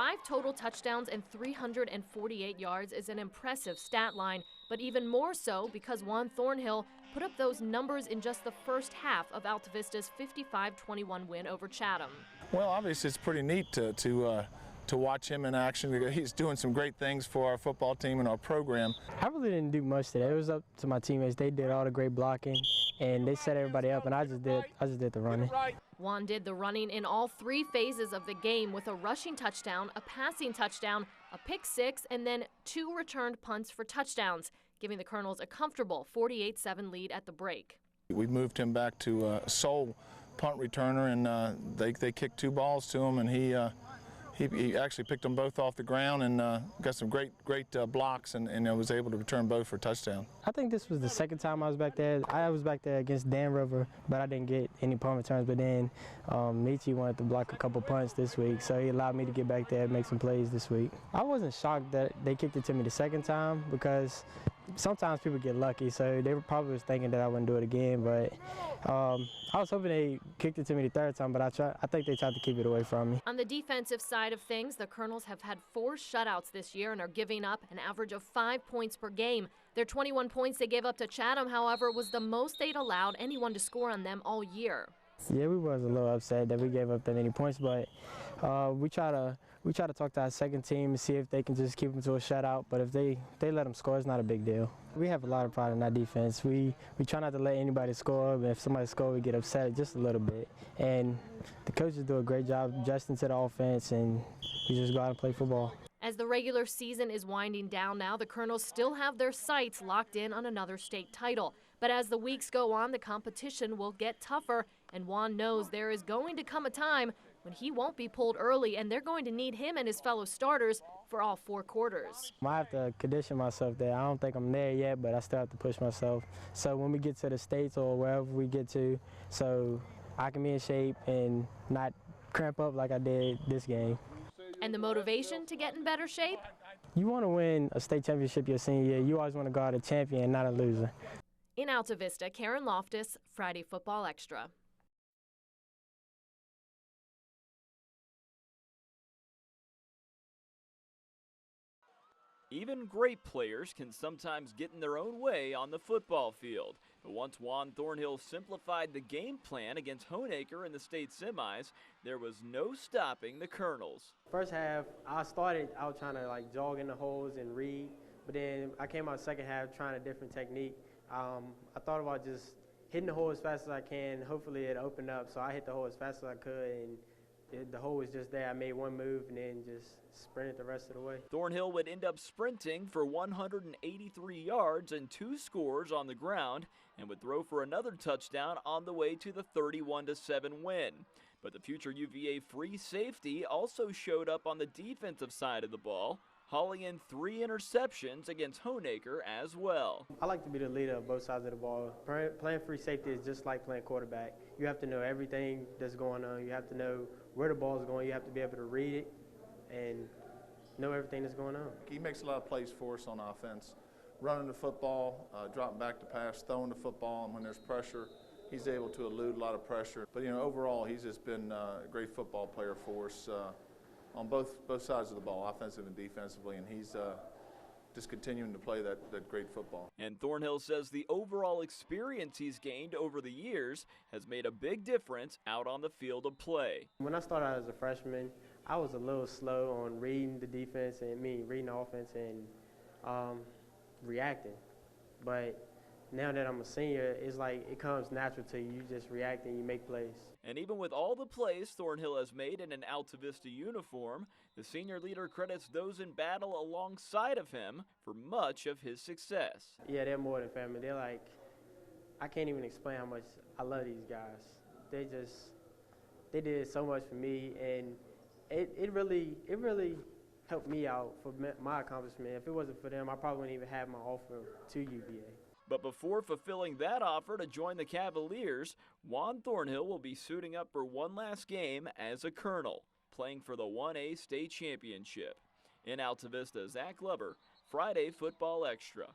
5 total touchdowns and 348 yards is an impressive stat line, but even more so because Juan Thornhill put up those numbers in just the first half of Alta Vista's 55-21 win over Chatham. Well, obviously it's pretty neat to watch him in action. He's doing some great things for our football team and our program. I really didn't do much today. It was up to my teammates. They did all the great blocking, and they set everybody up, and I just did the running. Juan did the running in all 3 phases of the game with a rushing touchdown, a passing touchdown, a pick 6, and then 2 returned punts for touchdowns, giving the Colonels a comfortable 48-7 lead at the break. We moved him back to a sole punt returner, and they kicked 2 balls to him, and he actually picked them both off the ground and got some great blocks and was able to return both for a touchdown. I think this was the second time I was back there. I was back there against Dan River, but I didn't get any punt returns. But then Michi wanted to block a couple punts this week, so he allowed me to get back there and make some plays this week. I wasn't shocked that they kicked it to me the second time because sometimes people get lucky, so they were probably was thinking that I wouldn't do it again. But I was hoping they kicked it to me the third time, but I think they tried to keep it away from me. On the defensive side of things, the Colonels have had 4 shutouts this year and are giving up an average of 5 points per game. Their 21 points they gave up to Chatham, however, was the most they'd allowed anyone to score on them all year. Yeah, we was a little upset that we gave up that many points, but we try to talk to our second team and see if they can just keep them to a shutout. But if they let them score, it's not a big deal. We have a lot of pride in our defense. We try not to let anybody score, but if somebody scores, we get upset just a little bit. And the coaches do a great job adjusting to the offense, and we just go out and play football. As the regular season is winding down now, the Colonels still have their sights locked in on another state title. But as the weeks go on, the competition will get tougher, and Juan knows there is going to come a time when he won't be pulled early, and they're going to need him and his fellow starters for all 4 quarters. I have to condition myself there. I don't think I'm there yet, but I still have to push myself. So when we get to the States or wherever we get to, so I can be in shape and not cramp up like I did this game. And the motivation to get in better shape? You want to win a state championship your senior year. You always want to go out a champion, not a loser. In Alta Vista, Karen Loftus, Friday Football Extra. Even great players can sometimes get in their own way on the football field. But once Juan Thornhill simplified the game plan against Honaker in the state semis, there was no stopping the Colonels. First half, I started out trying to jog in the holes and read, but then I came out second half trying a different technique. I thought about just hitting the hole as fast as I can. Hopefully it opened up, so I hit the hole as fast as I could, and the hole was just there. I made one move and then just sprinted the rest of the way. Thornhill would end up sprinting for 183 yards and 2 scores on the ground and would throw for another touchdown on the way to the 31-7 win. But the future UVA free safety also showed up on the defensive side of the ball, hauling in 3 interceptions against Honaker as well. I like to be the leader of both sides of the ball. Playing free safety is just like playing quarterback. You have to know everything that's going on. You have to know where the ball is going. You have to be able to read it and know everything that's going on. He makes a lot of plays for us on offense, running the football, dropping back to pass, throwing the football, and when there's pressure, he's able to elude a lot of pressure. But overall, he's just been a great football player for us on both sides of the ball, offensive and defensively, and he's just continuing to play that great football. And Thornhill says the overall experience he's gained over the years has made a big difference out on the field of play. When I started out as a freshman, I was a little slow on reading the defense and reading the offense and reacting. But now that I'm a senior, it's like it comes natural to you. You just react and you make plays. And even with all the plays Thornhill has made in an Alta Vista uniform, the senior leader credits those in battle alongside of him for much of his success. Yeah, they're more than family. They're like, I can't even explain how much I love these guys. They did so much for me, and it really helped me out for my accomplishment. If it wasn't for them, I probably wouldn't even have my offer to UVA. But before fulfilling that offer to join the Cavaliers, Juan Thornhill will be suiting up for one last game as a Colonel, playing for the 1A state championship. In Alta Vista, Zach Glover, Friday Football Extra.